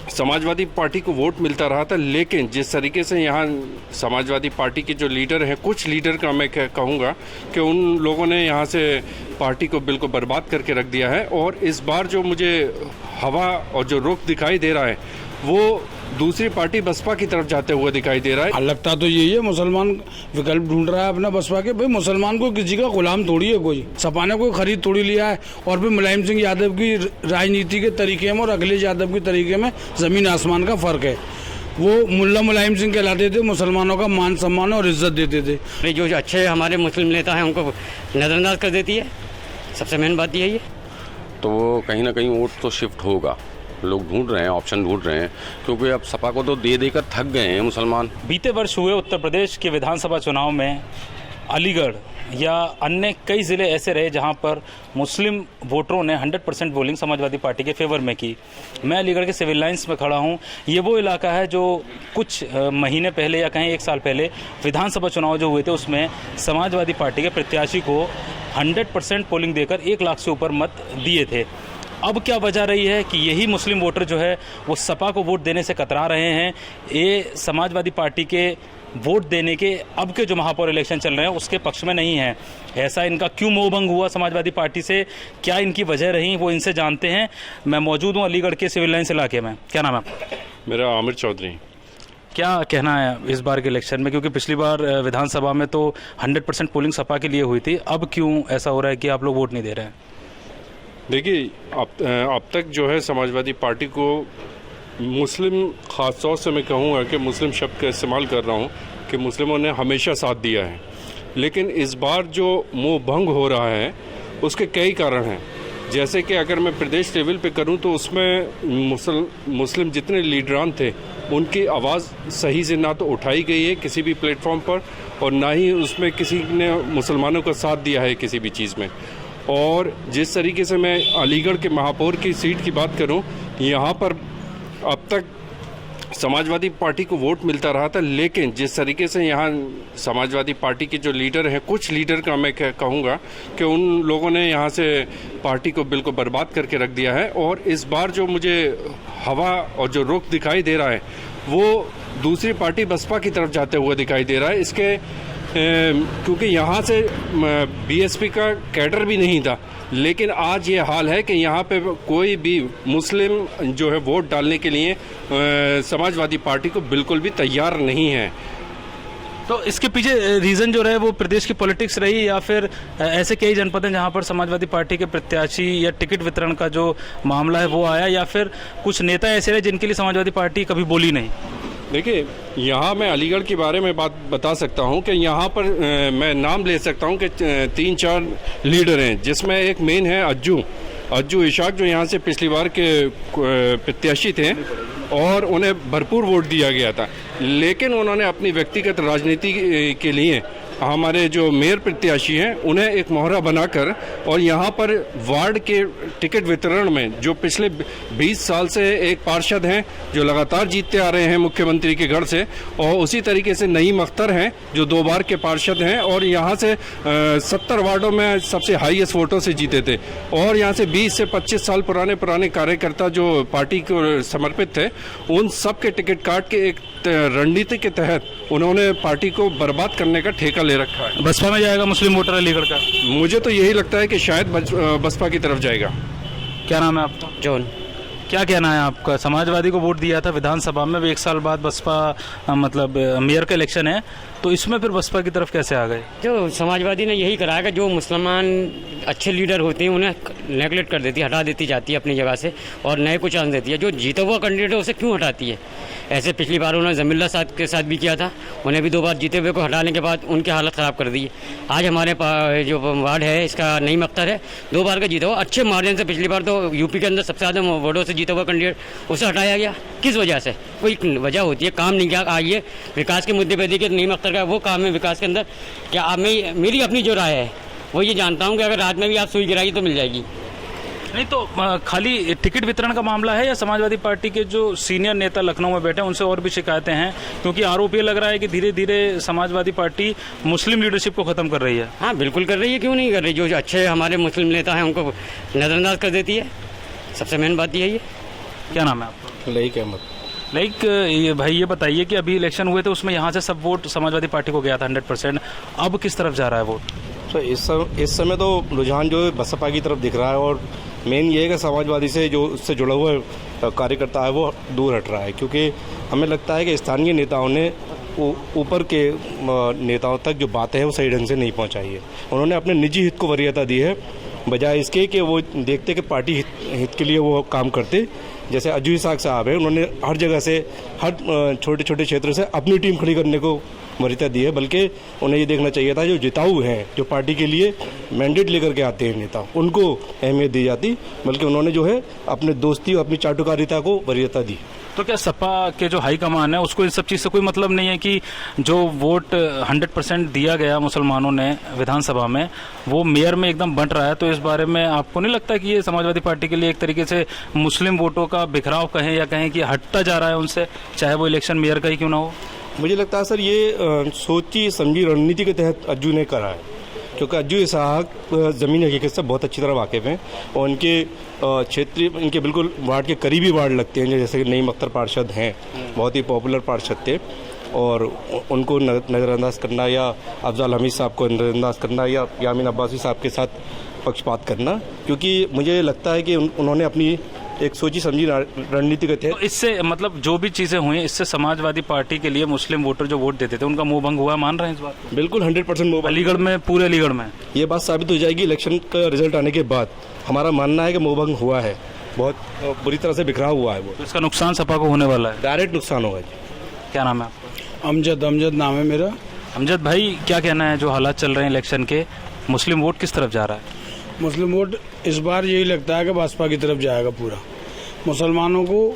Samajwadi party को vote मिलता रहा था, लेकिन जिस तरीके से यहाँ समाजवादी पार्टी के जो लीडर हैं, कुछ लीडर का मैं कहूँगा कि उन लोगों ने यहाँ से पार्टी को बिल्कुल बर्बाद करके रख दिया है। और इस बार जो मुझे हवा और जो रुख दिखाई दे रहा है वो दूसरी पार्टी बसपा की तरफ जाते हुए दिखाई दे रहा है। लगता तो यही है, मुसलमान विकल्प ढूंढ रहा है अपना बसपा के। भाई मुसलमान को किसी का गुलाम थोड़ी है कोई, सपा ने कोई खरीद थोड़ी लिया है। और फिर मुलायम सिंह यादव की राजनीति के तरीके में और अखिलेश यादव के तरीके में जमीन आसमान का फर्क है। वो मुल्ला मुलायम सिंह कहलाते थे, मुसलमानों का मान सम्मान और इज्जत देते थे। जो अच्छे हमारे मुस्लिम नेता हैं उनको नजरअंदाज कर देती है, सबसे मेन बात यही है। तो वो कहीं ना कहीं वोट तो शिफ्ट होगा, लोग ढूंढ रहे हैं, ऑप्शन ढूंढ रहे हैं, क्योंकि अब सपा को तो दे देकर थक गए हैं मुसलमान। बीते वर्ष हुए उत्तर प्रदेश के विधानसभा चुनाव में अलीगढ़ या अन्य कई ज़िले ऐसे रहे जहां पर मुस्लिम वोटरों ने 100% वोटिंग समाजवादी पार्टी के फेवर में की। मैं अलीगढ़ के सिविल लाइंस में खड़ा हूं। ये वो इलाका है जो कुछ महीने पहले या कहें 1 साल पहले विधानसभा चुनाव जो हुए थे उसमें समाजवादी पार्टी के प्रत्याशी को 100% पोलिंग देकर 1 लाख से ऊपर मत दिए थे। अब क्या वजह रही है कि यही मुस्लिम वोटर जो है वो सपा को वोट देने से कतरा रहे हैं। ये समाजवादी पार्टी के वोट देने के अब के जो महापौर इलेक्शन चल रहे हैं उसके पक्ष में नहीं है। ऐसा इनका क्यों मोहभंग हुआ समाजवादी पार्टी से, क्या इनकी वजह रही, वो इनसे जानते हैं। मैं मौजूद हूँ अलीगढ़ के सिविल लाइन्स इलाके में। क्या नाम है आपका? मेरा आमिर चौधरी। क्या कहना है इस बार के इलेक्शन में, क्योंकि पिछली बार विधानसभा में तो 100% पोलिंग सपा के लिए हुई थी, अब क्यों ऐसा हो रहा है कि आप लोग वोट नहीं दे रहे हैं? देखिए, अब तक जो है समाजवादी पार्टी को मुस्लिम, ख़ास तौर से मैं कहूँगा कि मुस्लिम शब्द का इस्तेमाल कर रहा हूँ कि मुस्लिमों ने हमेशा साथ दिया है। लेकिन इस बार जो मोह भंग हो रहा है उसके कई कारण हैं। जैसे कि अगर मैं प्रदेश लेवल पे करूँ तो उसमें मुस्लिम जितने लीडरान थे उनकी आवाज़ सही से ना तो उठाई गई है किसी भी प्लेटफॉर्म पर, और ना ही उसमें किसी ने मुसलमानों का साथ दिया है किसी भी चीज़ में। और जिस तरीके से मैं अलीगढ़ के महापौर की सीट की बात करूं, यहाँ पर अब तक समाजवादी पार्टी को वोट मिलता रहा था, लेकिन जिस तरीके से यहाँ समाजवादी पार्टी के जो लीडर हैं, कुछ लीडर का मैं कहूँगा कि उन लोगों ने यहाँ से पार्टी को बिल्कुल बर्बाद करके रख दिया है। और इस बार जो मुझे हवा और जो रुख दिखाई दे रहा है वो दूसरी पार्टी बसपा की तरफ जाते हुए दिखाई दे रहा है। इसके क्योंकि यहाँ से बीएसपी का कैडर भी नहीं था, लेकिन आज ये हाल है कि यहाँ पे कोई भी मुस्लिम जो है वोट डालने के लिए समाजवादी पार्टी को बिल्कुल भी तैयार नहीं है। तो इसके पीछे रीज़न जो रहे वो प्रदेश की पॉलिटिक्स रही, या फिर ऐसे कई जनपद हैं जहाँ पर समाजवादी पार्टी के प्रत्याशी या टिकट वितरण का जो मामला है वो आया, या फिर कुछ नेता ऐसे रहे जिनके लिए समाजवादी पार्टी कभी बोली नहीं? देखिए, यहाँ मैं अलीगढ़ के बारे में बात बता सकता हूँ कि यहाँ पर मैं नाम ले सकता हूँ कि 3-4 लीडर हैं, जिसमें एक मेन है अज्जू इशाक, जो यहाँ से पिछली बार के प्रत्याशी थे और उन्हें भरपूर वोट दिया गया था। लेकिन उन्होंने अपनी व्यक्तिगत राजनीति के लिए हमारे जो मेयर प्रत्याशी हैं उन्हें एक मोहरा बनाकर और यहाँ पर वार्ड के टिकट वितरण में जो पिछले 20 साल से एक पार्षद हैं जो लगातार जीतते आ रहे हैं मुख्यमंत्री के घर से, और उसी तरीके से नईम अख्तर हैं जो 2 बार के पार्षद हैं और यहाँ से 70 वार्डों में सबसे हाईएस्ट वोटों से जीते थे। और यहाँ से 20 से 25 साल पुराने कार्यकर्ता जो पार्टी को समर्पित थे, उन सब के टिकट काट के एक रणनीति के तहत उन्होंने पार्टी को बर्बाद करने का ठेका ले रखा है। बसपा में जाएगा मुस्लिम वोटर अलीगढ़ का? मुझे तो यही लगता है कि शायद बसपा की तरफ जाएगा। क्या नाम है आपका? जॉन। क्या कहना है आपका? समाजवादी को वोट दिया था विधानसभा में, 1 साल बाद बसपा मतलब मेयर का इलेक्शन है, तो इसमें फिर बसपा की तरफ कैसे आ गए? जो समाजवादी ने यही करा है कि जो मुसलमान अच्छे लीडर होते हैं उन्हें नेगलेक्ट कर देती है, हटा देती जाती है अपनी जगह से और नए को चांस देती है। जो जीता हुआ कैंडिडेट है उसे क्यों हटाती है? ऐसे पिछली बार उन्होंने जमील्ला साहब के साथ भी किया था, उन्हें भी 2 बार जीते हुए को हटाने के बाद उनकी हालत ख़राब कर दी। आज हमारे जो वार्ड है इसका नईम अख्तर है, 2 बार का जीता हुआ अच्छे मार्जिन से, पिछली बार तो यूपी के अंदर सबसे ज़्यादा वोटों से जीता हुआ कैंडिडेट, उसे हटाया गया। किस वजह से? कोई वजह होती है, काम नहीं किया। आइए विकास के मुद्दे पर देखिए, नईम अख्तर का वो काम है विकास के अंदर क्या? आप मेरी अपनी जो राय है वो ये जानता हूँ कि अगर रात में भी आप सुई गिराइए तो मिल जाएगी। नहीं तो खाली टिकट वितरण का मामला है या समाजवादी पार्टी के जो सीनियर नेता लखनऊ में बैठे हैं उनसे और भी शिकायतें हैं? क्योंकि आरोप ये लग रहा है कि धीरे धीरे समाजवादी पार्टी मुस्लिम लीडरशिप को खत्म कर रही है। हाँ बिल्कुल कर रही है, क्यों नहीं कर रही। जो अच्छे हमारे मुस्लिम नेता हैं उनको नजरअंदाज कर देती है, सबसे मेन बात यही है। क्या नाम है आपका? लईक अहमद। लाइक ये भाई ये बताइए कि अभी इलेक्शन हुए थे उसमें यहाँ से सब वोट समाजवादी पार्टी को गया था 100%, अब किस तरफ जा रहा है वोट? तो इस समय तो रुझान जो है बसपा की तरफ दिख रहा है और मेन ये है कि समाजवादी से जो उससे जुड़ा हुआ कार्यकर्ता है वो दूर हट रहा है, क्योंकि हमें लगता है कि स्थानीय नेताओं ने ऊपर के नेताओं तक जो बातें हैं वो सही ढंग से नहीं पहुंचाई है। उन्होंने अपने निजी हित को वरीयता दी है बजाय इसके कि वो देखते कि पार्टी हित के लिए वो काम करते। जैसे अज्जू इसाक साहब है, उन्होंने हर जगह से हर छोटे छोटे क्षेत्र से अपनी टीम खड़ी करने को वरीयता दी है, बल्कि उन्हें ये देखना चाहिए था जो जिताऊ हैं, जो पार्टी के लिए मैंडेट लेकर के आते हैं नेता, उनको अहमियत दी जाती, बल्कि उन्होंने जो है अपने दोस्ती और अपनी चाटुकारिता को वरीयता दी। तो क्या सपा के जो हाईकमान है उसको इन सब चीज़ से कोई मतलब नहीं है कि जो वोट 100% दिया गया मुसलमानों ने विधानसभा में वो मेयर में एकदम बंट रहा है? तो इस बारे में आपको नहीं लगता कि ये समाजवादी पार्टी के लिए एक तरीके से मुस्लिम वोटों का बिखराव कहें या कहें कि हटता जा रहा है उनसे, चाहे वो इलेक्शन मेयर का ही क्यों ना हो? मुझे लगता है सर ये सोची समझी रणनीति के तहत अज्जू ने करा है, क्योंकि अज्जू इसाक ज़मीनी हकीकत से बहुत अच्छी तरह वाकिफ़ हैं और उनके क्षेत्रीय इनके बिल्कुल वार्ड के करीबी वार्ड लगते हैं, जैसे कि नईम अख्तर पार्षद हैं, बहुत ही पॉपुलर पार्षद थे, और उनको नज़रअंदाज करना या अफजल हमीद साहब को नज़रअंदाज करना या यामीन अब्बासी साहब के साथ पक्षपात करना, क्योंकि मुझे लगता है कि उन्होंने अपनी एक सोची समझी रणनीति के तहत। तो इससे मतलब जो भी चीज़ें हुई इससे समाजवादी पार्टी के लिए मुस्लिम वोटर जो वोट देते थे उनका मुंह भंग हुआ, मान रहे हैं इस बात को? बिल्कुल 100% अलीगढ़ में, पूरे अलीगढ़ में ये बात साबित हो जाएगी इलेक्शन का रिजल्ट आने के बाद। हमारा मानना है कि मोहभंग हुआ है, बहुत बुरी तरह से बिखरा हुआ है वो। तो इसका नुकसान सपा को होने वाला है, डायरेक्ट नुकसान होगा जी। क्या नाम है आपका? अमजद नाम है मेरा। अमजद भाई क्या कहना है, जो हालात चल रहे हैं इलेक्शन के, मुस्लिम वोट किस तरफ जा रहा है? मुस्लिम वोट इस बार यही लगता है कि भाजपा की तरफ जाएगा पूरा। मुसलमानों को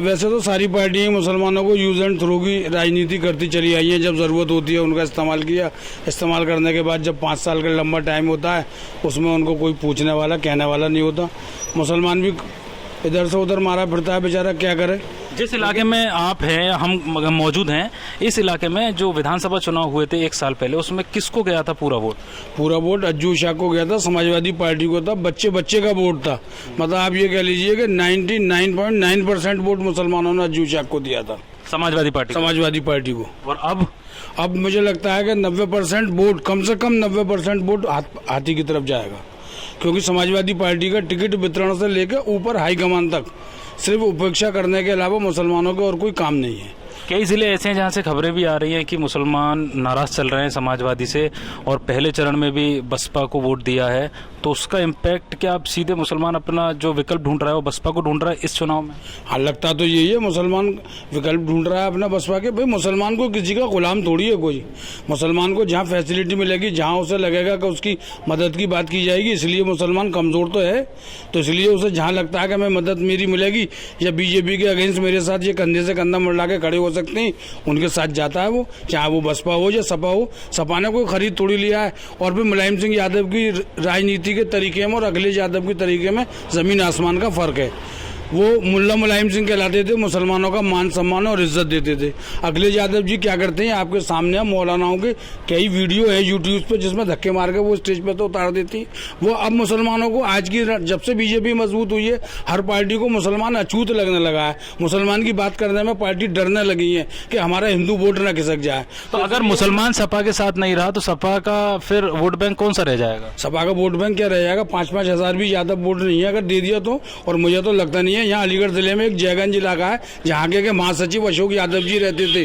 वैसे तो सारी पार्टियां मुसलमानों को यूज एंड थ्रो की राजनीति करती चली आई है, जब ज़रूरत होती है उनका इस्तेमाल किया, इस्तेमाल करने के बाद जब 5 साल का लंबा टाइम होता है उसमें उनको कोई पूछने वाला कहने वाला नहीं होता। मुसलमान भी इधर से उधर मारा फिरता है बेचारा, क्या करे। जिस इलाके में आप हैं, हम मौजूद हैं, इस इलाके में जो विधानसभा चुनाव हुए थे 1 साल पहले, उसमें किसको गया था पूरा वोट? पूरा वोट अज्जू इसाक को गया था, समाजवादी पार्टी को था, बच्चे का वोट था। मतलब आप ये कह लीजिए कि 99.9% वोट मुसलमानों ने अज्जू इसाक को दिया था, समाजवादी पार्टी को। और अब मुझे लगता है कि 90% वोट, कम से कम 90% वोट हाथी की तरफ जाएगा, क्योंकि समाजवादी पार्टी का टिकट वितरण से लेकर ऊपर हाईकमान तक सिर्फ उपेक्षा करने के अलावा मुसलमानों के और कोई काम नहीं है। कई ज़िले ऐसे हैं जहाँ से खबरें भी आ रही हैं कि मुसलमान नाराज़ चल रहे हैं समाजवादी से और पहले चरण में भी बसपा को वोट दिया है, तो उसका इम्पैक्ट क्या अब सीधे मुसलमान अपना जो विकल्प ढूंढ रहा है वो बसपा को ढूंढ रहा है इस चुनाव में? हाँ, लगता तो यही है, मुसलमान विकल्प ढूंढ रहा है अपना बसपा के। भाई मुसलमान को किसी का गुलाम थोड़ी है कोई। मुसलमान को जहाँ फैसिलिटी मिलेगी, जहाँ उसे लगेगा कि उसकी मदद की बात की जाएगी, इसलिए मुसलमान कमज़ोर तो है, तो इसलिए उसे जहाँ लगता है कि हमें मदद मेरी मिलेगी या बीजेपी के अगेंस्ट मेरे साथ ये कंधे से कंधा मिला के खड़े हो सकते हैं, उनके साथ जाता है वो, चाहे वो बसपा हो या सपा हो। सपा ने कोई खरीद थोड़ी लिया है, और भी मुलायम सिंह यादव की राजनीति के तरीके में और अखिलेश यादव के तरीके में ज़मीन आसमान का फ़र्क है। वो मुल्ला मुलायम सिंह कहलाते थे, मुसलमानों का मान सम्मान और इज्जत देते थे। अखिलेश यादव जी क्या करते हैं, आपके सामने मौलानाओं के कई वीडियो है यूट्यूब पे जिसमें धक्के मार के वो स्टेज पे तो उतार देती। वो अब मुसलमानों को आज की जब से बीजेपी मजबूत हुई है, हर पार्टी को मुसलमान अछूत लगने लगा है। मुसलमान की बात करने में पार्टी डरने लगी है कि हमारा हिंदू वोट न खिसक जाए। तो अगर मुसलमान सपा के साथ नहीं रहा तो सपा का फिर वोट बैंक कौन सा रह जाएगा? सपा का वोट बैंक क्या रह जाएगा? 5-5 हज़ार भी ज़्यादा वोट नहीं है अगर दे दिया तो। और मुझे तो लगता नहीं है, यहाँ अलीगढ़ जिले में एक जयगंज इलाका है जहाँ के महासचिव अशोक यादव जी रहते थे,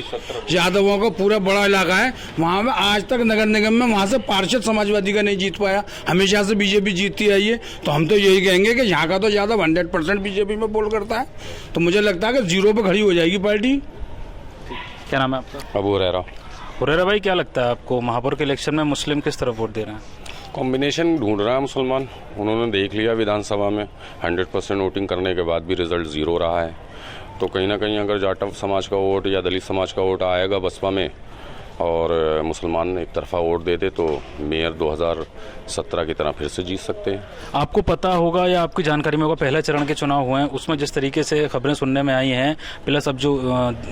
यादवों का पूरा बड़ा इलाका है, वहाँ में आज तक नगर निगम में वहाँ से पार्षद समाजवादी का नहीं जीत पाया। हमेशा से बीजेपी जीतती आई है, तो हम तो यही कहेंगे कि यहाँ का तो ज्यादा 100% बीजेपी में पोल करता है, तो मुझे लगता है कि 0 पे खड़ी हो जाएगी पार्टी। क्या नाम है आपका? अबू हुरैरा भाई क्या लगता है आपको, महापौर के इलेक्शन में मुस्लिम किस तरफ वोट दे रहे हैं? कॉम्बिनेशन ढूंढ रहा है मुसलमान। उन्होंने देख लिया विधानसभा में 100% वोटिंग करने के बाद भी रिजल्ट 0 रहा है, तो कहीं ना कहीं अगर जाटव समाज का वोट या दलित समाज का वोट आएगा बसपा में और मुसलमान एक तरफा वोट दे दे तो मेयर 2017 की तरह फिर से जीत सकते हैं। आपको पता होगा या आपकी जानकारी में होगा, पहले चरण के चुनाव हुए हैं उसमें जिस तरीके से खबरें सुनने में आई हैं, प्लस अब जो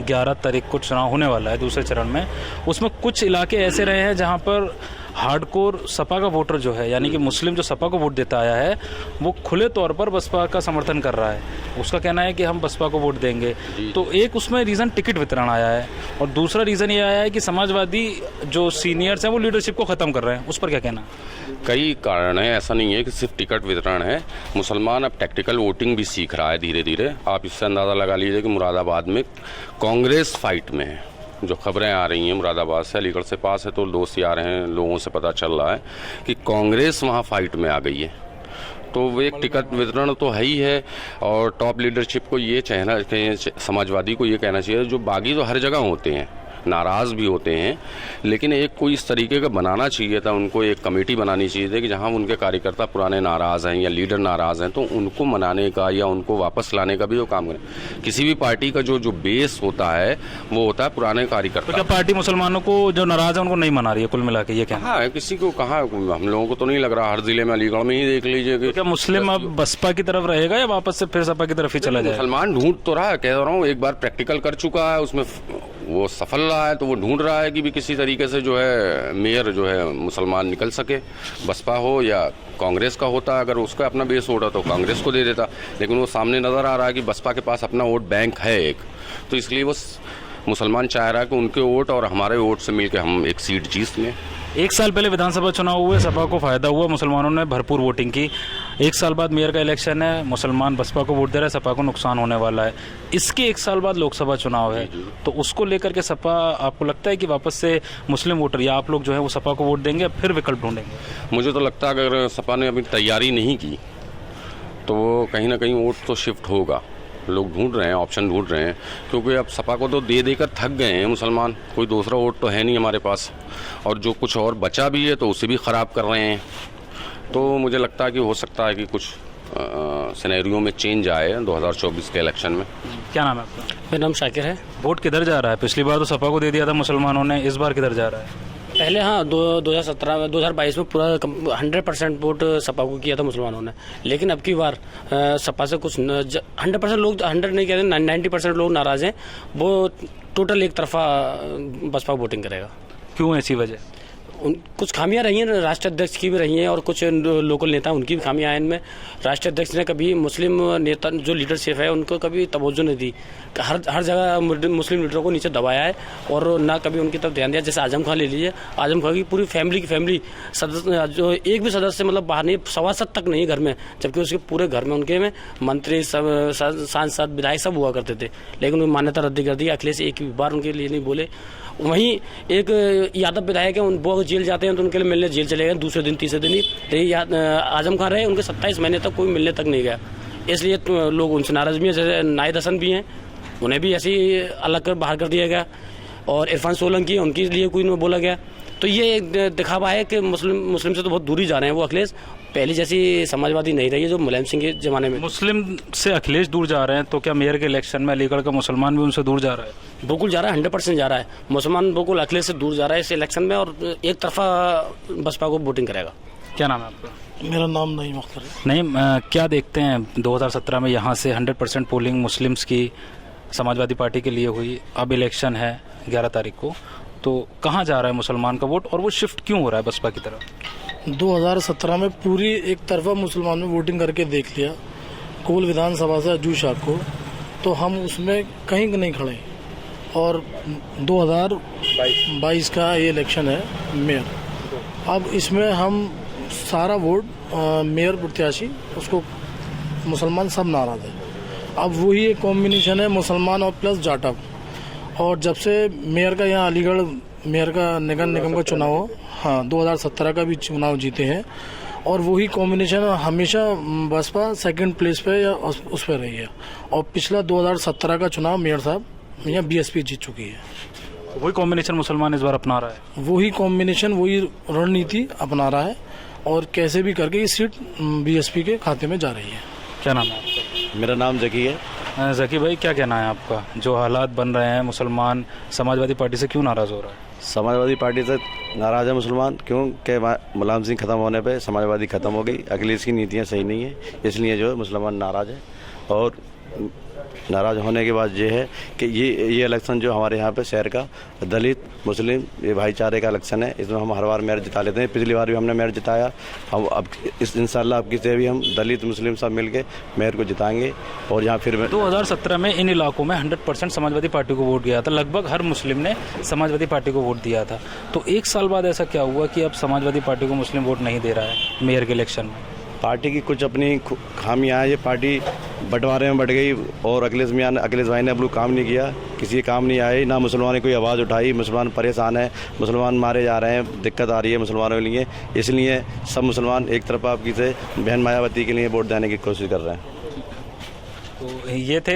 11 तारीख को चुनाव होने वाला है दूसरे चरण में, उसमें कुछ इलाके ऐसे रहे हैं जहां पर हार्डकोर सपा का वोटर जो है, यानी कि मुस्लिम जो सपा को वोट देता आया है, वो खुले तौर पर बसपा का समर्थन कर रहा है। उसका कहना है कि हम बसपा को वोट देंगे। तो एक उसमें रीज़न टिकट वितरण आया है, और दूसरा रीज़न ये आया है कि समाजवादी जो सीनियर्स हैं वो लीडरशिप को ख़त्म कर रहे हैं। उस पर क्या कहना? कई कारण है, ऐसा नहीं है कि सिर्फ टिकट वितरण है। मुसलमान अब टैक्टिकल वोटिंग भी सीख रहा है धीरे धीरे। आप इससे अंदाज़ा लगा लीजिए कि मुरादाबाद में कांग्रेस फाइट में है। जो खबरें आ रही हैं मुरादाबाद से, अलीगढ़ से पास है, तो दोस्त यार हैं, लोगों से पता चल रहा है कि कांग्रेस वहाँ फाइट में आ गई है। तो वो एक टिकट वितरण तो है ही है। और टॉप लीडरशिप को ये कहना चाहिए, समाजवादी को ये कहना चाहिए, जो बागी तो हर जगह होते हैं, नाराज़ भी होते हैं, लेकिन एक कोई इस तरीके का बनाना चाहिए था, उनको एक कमेटी बनानी चाहिए थी कि जहां उनके कार्यकर्ता पुराने नाराज़ हैं या लीडर नाराज़ हैं, तो उनको मनाने का या उनको वापस लाने का भी वो काम करें। किसी भी पार्टी का जो बेस होता है वो होता है पुराने कार्यकर्ता। तो क्या पार्टी मुसलमानों को जो नाराज़ है उनको नहीं मना रही है? कुल मिला के ये क्या है? किसी को कहा, हम लोगों को तो नहीं लग रहा। हर जिले में, अलीगढ़ में ही देख लीजिए कि क्या मुस्लिम अब बसपा की तरफ रहेगा या वापस से फिर सपा की तरफ ही चला जाएगा? मुसलमान ढूंढ तो रहा है, कह रहा हूँ, एक बार प्रैक्टिकल कर चुका है, उसमें वो सफल रहा है, तो वो ढूंढ रहा है कि भी किसी तरीके से जो है मेयर जो है मुसलमान निकल सके। बसपा हो या कांग्रेस का होता, अगर उसका अपना बेस होता तो कांग्रेस को दे देता, लेकिन वो सामने नज़र आ रहा है कि बसपा के पास अपना वोट बैंक है एक, तो इसलिए वो मुसलमान चाह रहा है कि उनके वोट और हमारे वोट से मिलकर हम एक सीट जीत लें। एक साल पहले विधानसभा चुनाव हुए, सपा को फायदा हुआ, मुसलमानों ने भरपूर वोटिंग की। एक साल बाद मेयर का इलेक्शन है, मुसलमान बसपा को वोट दे रहा है, सपा को नुकसान होने वाला है। इसके एक साल बाद लोकसभा चुनाव है, तो उसको लेकर के सपा, आपको लगता है कि वापस से मुस्लिम वोटर या आप लोग जो है वो सपा को वोट देंगे, फिर विकल्प ढूंढेंगे? मुझे तो लगता है अगर सपा ने अभी तैयारी नहीं की तो वो कहीं ना कहीं वोट तो शिफ्ट होगा। लोग ढूंढ रहे हैं, ऑप्शन ढूंढ रहे हैं, क्योंकि अब सपा को तो दे देकर थक गए हैं मुसलमान। कोई दूसरा वोट तो है नहीं हमारे पास, और जो कुछ और बचा भी है तो उसे भी ख़राब कर रहे हैं। तो मुझे लगता है कि हो सकता है कि कुछ सिनेरियो में चेंज आए 2024 के इलेक्शन में। क्या नाम है आपका? मेरा नाम शाकिर है। वोट किधर जा रहा है? पिछली बार तो सपा को दे दिया था मुसलमानों ने, इस बार किधर जा रहा है? पहले 2022 में पूरा 100% वोट सपा को किया था मुसलमानों ने, लेकिन अब की बार सपा से कुछ 100% लोग, 100 नहीं कहते, 90% लोग नाराज हैं। वो टोटल एक तरफा बसपा वोटिंग करेगा। क्यों, ऐसी वजह? कुछ खामियां रही हैं, राष्ट्रीय अध्यक्ष की भी रही हैं और कुछ लोकल नेता, उनकी भी खामियां हैं इनमें। राष्ट्रीय अध्यक्ष ने कभी मुस्लिम नेता जो लीडरशिप है उनको कभी तवज्जो नहीं दी, हर जगह मुस्लिम लीडरों को नीचे दबाया है और ना कभी उनकी तरफ ध्यान दिया। जैसे आजम खान ले लीजिए, आजम खान की पूरी फैमिली सदस्य, जो एक भी सदस्य मतलब बाहर नहीं, सभासद तक नहीं घर में, जबकि उसके पूरे घर में उनके में मंत्री, सब सांसद, विधायक सब हुआ करते थे, लेकिन उन्होंने मान्यता रद्द कर दी। अखिलेश एक बार उनके लिए नहीं बोले। वहीं एक यादव विधायक है, वो जेल जाते हैं तो उनके लिए मिलने जेल चले गए, दूसरे दिन तीसरे दिन ही। आजम खान रहे, उनके 27 महीने तक कोई मिलने तक नहीं गया, इसलिए लोग उनसे नाराज भी हैं। जैसे नाहिद हसन भी हैं, उन्हें भी ऐसे ही अलग कर बाहर कर दिया गया, और इरफान सोलंकी, उनके लिए कोई नहीं बोला गया। तो ये दिखावा है कि मुस्लिम से तो बहुत दूरी जा रहे हैं वो। अखिलेश पहले जैसी समाजवादी नहीं रही है जो मुलायम सिंह के जमाने में। मुस्लिम से अखिलेश दूर जा रहे हैं, तो क्या मेयर के इलेक्शन में अलीगढ़ का मुसलमान भी उनसे दूर जा रहा है? बिल्कुल जा रहा है, 100% जा रहा है। मुसलमान बिल्कुल अखिलेश से दूर जा रहा है इस इलेक्शन में, और एक तरफा बसपा को वोटिंग करेगा। क्या नाम है आपका? मेरा नाम नईम अख्तर है। नहीं, क्या देखते हैं 2017 में यहाँ से 100% पोलिंग मुस्लिम्स की समाजवादी पार्टी के लिए हुई, अब इलेक्शन है 11 तारीख को, तो कहाँ जा रहा है मुसलमान का वोट और वो शिफ्ट क्यों हो रहा है बसपा की तरफ? 2017 में पूरी एक तरफा मुसलमान में वोटिंग करके देख लिया, कोल विधानसभा से अज्जू शाह को, तो हम उसमें कहीं नहीं खड़े। और 2022 का ये इलेक्शन है मेयर, अब इसमें हम सारा वोट मेयर प्रत्याशी उसको मुसलमान सब नाराज है। अब वही एक कॉम्बिनेशन है मुसलमान और प्लस जाटव। और जब से मेयर का यहाँ अलीगढ़ मेयर का नगर निगम का चुनाव हो, हाँ 2017 का भी चुनाव जीते हैं, और वही कॉम्बिनेशन हमेशा बसपा सेकंड प्लेस पे या उस पर रही है। और पिछला 2017 का चुनाव मेयर साहब यहाँ बीएसपी जीत चुकी है। वही कॉम्बिनेशन मुसलमान इस बार अपना रहा है, वही कॉम्बिनेशन, वही रणनीति अपना रहा है, और कैसे भी करके ये सीट बीएसपी के खाते में जा रही है। क्या नाम है आपका? मेरा नाम जकी है। जकी भाई, क्या कहना है आपका? जो हालात बन रहे हैं, मुसलमान समाजवादी पार्टी से क्यों नाराज़ हो रहा है? समाजवादी पार्टी से नाराज़ है मुसलमान, क्योंकि मुलायम सिंह खत्म होने पे समाजवादी खत्म हो गई, अखिलेश की नीतियाँ सही नहीं है, इसलिए जो है मुसलमान नाराज़ है। और नाराज़ होने की बात ये है कि ये इलेक्शन जो हमारे यहाँ पे शहर का दलित मुस्लिम ये भाईचारे का इलेक्शन है। इसमें हम हर बार मेयर जिता लेते हैं। पिछली बार भी हमने मेयर जिताया। हम अब इस इंशाल्लाह अब किसी भी हम दलित मुस्लिम सब मिलके मेयर को जिताएंगे। और यहाँ फिर 2017 में इन इलाकों में 100% समाजवादी पार्टी को वोट गया था। लगभग हर मुस्लिम ने समाजवादी पार्टी को वोट दिया था। तो एक साल बाद ऐसा क्या हुआ कि अब समाजवादी पार्टी को मुस्लिम वोट नहीं दे रहा है मेयर के इलेक्शन में? पार्टी की कुछ अपनी खामियाँ हैं। ये पार्टी बंटवारे में बढ़ गई और अखिलेश भाई ने अब काम नहीं किया, किसी काम नहीं आए, ना मुसलमानों ने कोई आवाज़ उठाई। मुसलमान परेशान है, मुसलमान मारे जा रहे हैं, दिक्कत आ रही है मुसलमानों के लिए। इसलिए सब मुसलमान एक तरफा आपकी से बहन मायावती के लिए वोट देने की कोशिश कर रहे हैं। तो ये थे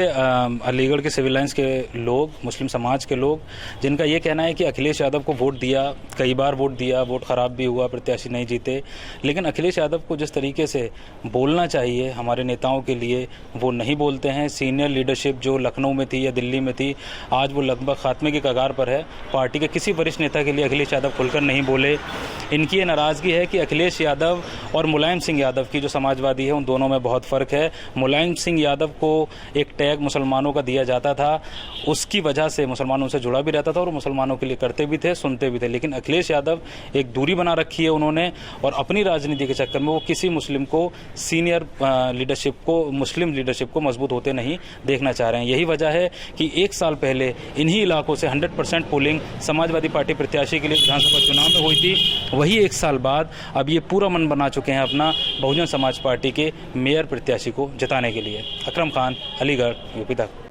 अलीगढ़ के सिविल लाइन्स के लोग, मुस्लिम समाज के लोग, जिनका ये कहना है कि अखिलेश यादव को वोट दिया, कई बार वोट दिया, वोट ख़राब भी हुआ, प्रत्याशी नहीं जीते, लेकिन अखिलेश यादव को जिस तरीके से बोलना चाहिए हमारे नेताओं के लिए वो नहीं बोलते हैं। सीनियर लीडरशिप जो लखनऊ में थी या दिल्ली में थी, आज वो लगभग खात्मे की कगार पर है। पार्टी के किसी वरिष्ठ नेता के लिए अखिलेश यादव खुलकर नहीं बोले। इनकी ये नाराज़गी है कि अखिलेश यादव और मुलायम सिंह यादव की जो समाजवादी है उन दोनों में बहुत फ़र्क है। मुलायम सिंह यादव को एक टैग मुसलमानों का दिया जाता था, उसकी वजह से मुसलमानों से जुड़ा भी रहता था और मुसलमानों के लिए करते भी थे, सुनते भी थे। लेकिन अखिलेश यादव एक दूरी बना रखी है उन्होंने, और अपनी राजनीति के चक्कर में वो किसी मुस्लिम को, सीनियर लीडरशिप को, मुस्लिम लीडरशिप को मजबूत होते नहीं देखना चाह रहे हैं। यही वजह है कि एक साल पहले इन्हीं इलाकों से 100% पोलिंग समाजवादी पार्टी प्रत्याशी के लिए विधानसभा चुनाव में हुई थी। वही एक साल बाद अब ये पूरा मन बना चुके हैं अपना बहुजन समाज पार्टी के मेयर प्रत्याशी को जिताने के लिए। अकरम खान, अलीगढ़, यूपी तक।